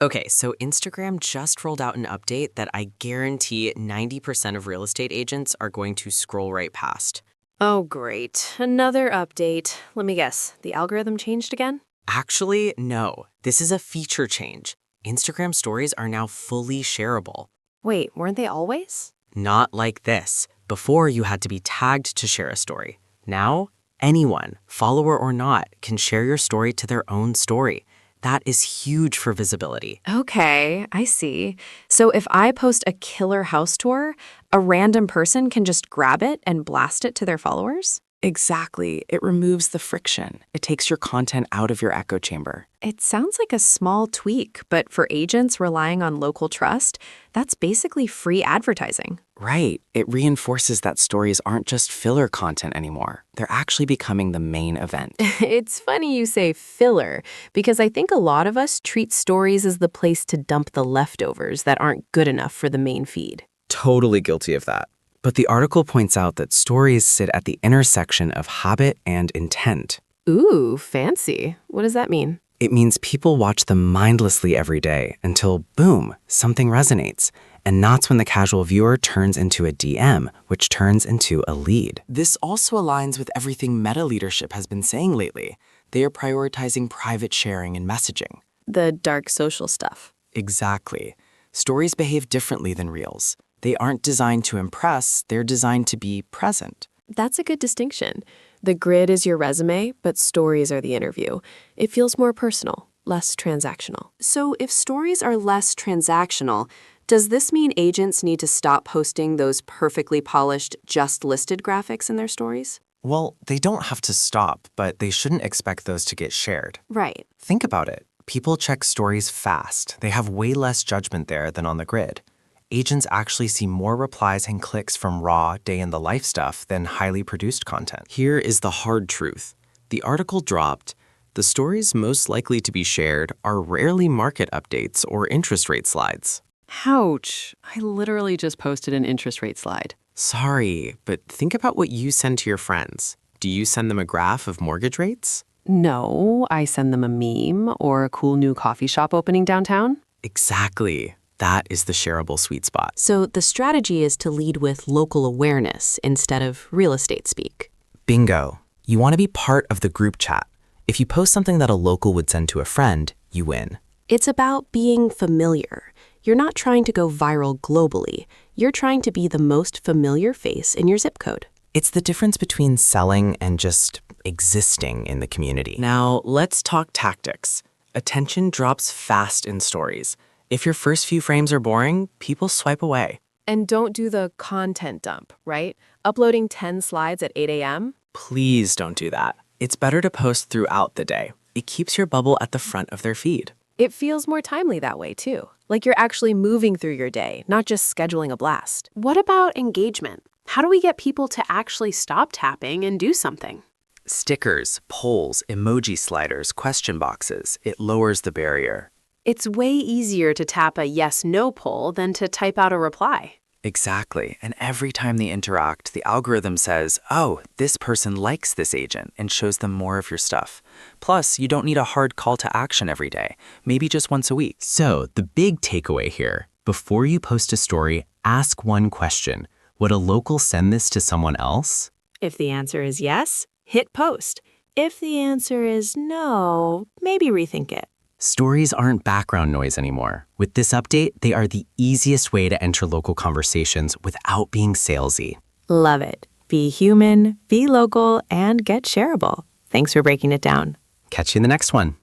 Okay, so Instagram just rolled out an update that I guarantee 90% of real estate agents are going to scroll right past. Oh, great. Another update. Let me guess. The algorithm changed again? Actually, no. This is a feature change. Instagram stories are now fully shareable. Wait, weren't they always? Not like this. Before, you had to be tagged to share a story. Now, anyone, follower or not, can share your story to their own story. That is huge for visibility. Okay, I see. So if I post a killer house tour, a random person can just grab it and blast it to their followers? Exactly. It removes the friction. It takes your content out of your echo chamber. It sounds like a small tweak, but for agents relying on local trust, that's basically free advertising. Right. It reinforces that stories aren't just filler content anymore. They're actually becoming the main event. It's funny you say filler, because I think a lot of us treat stories as the place to dump the leftovers that aren't good enough for the main feed. Totally guilty of that. But the article points out that stories sit at the intersection of habit and intent. Ooh, fancy. What does that mean? It means people watch them mindlessly every day until, boom, something resonates. And that's when the casual viewer turns into a DM, which turns into a lead. This also aligns with everything Meta leadership has been saying lately. They are prioritizing private sharing and messaging. The dark social stuff. Exactly. Stories behave differently than reels. They aren't designed to impress, they're designed to be present. That's a good distinction. The grid is your resume, but stories are the interview. It feels more personal, less transactional. So if stories are less transactional, does this mean agents need to stop posting those perfectly polished, just listed graphics in their stories? Well, they don't have to stop, but they shouldn't expect those to get shared. Right. Think about it. People check stories fast. They have way less judgment there than on the grid. Agents actually see more replies and clicks from raw, day-in-the-life stuff than highly produced content. Here is the hard truth. The article dropped. The stories most likely to be shared are rarely market updates or interest rate slides. Ouch. I literally just posted an interest rate slide. Sorry, but think about what you send to your friends. Do you send them a graph of mortgage rates? No, I send them a meme or a cool new coffee shop opening downtown. Exactly. That is the shareable sweet spot. So the strategy is to lead with local awareness instead of real estate speak. Bingo. You want to be part of the group chat. If you post something that a local would send to a friend, you win. It's about being familiar. You're not trying to go viral globally. You're trying to be the most familiar face in your zip code. It's the difference between selling and just existing in the community. Now, let's talk tactics. Attention drops fast in stories. If your first few frames are boring, people swipe away. And don't do the content dump, right? Uploading 10 slides at 8 a.m.? Please don't do that. It's better to post throughout the day. It keeps your bubble at the front of their feed. It feels more timely that way, too. Like you're actually moving through your day, not just scheduling a blast. What about engagement? How do we get people to actually stop tapping and do something? Stickers, polls, emoji sliders, question boxes. It lowers the barrier. It's way easier to tap a yes/no poll than to type out a reply. Exactly. And every time they interact, the algorithm says, oh, this person likes this agent and shows them more of your stuff. Plus, you don't need a hard call to action every day, maybe just once a week. So the big takeaway here, before you post a story, ask one question. Would a local send this to someone else? If the answer is yes, hit post. If the answer is no, maybe rethink it. Stories aren't background noise anymore. With this update, they are the easiest way to enter local conversations without being salesy. Love it. Be human, be local, and get shareable. Thanks for breaking it down. Catch you in the next one.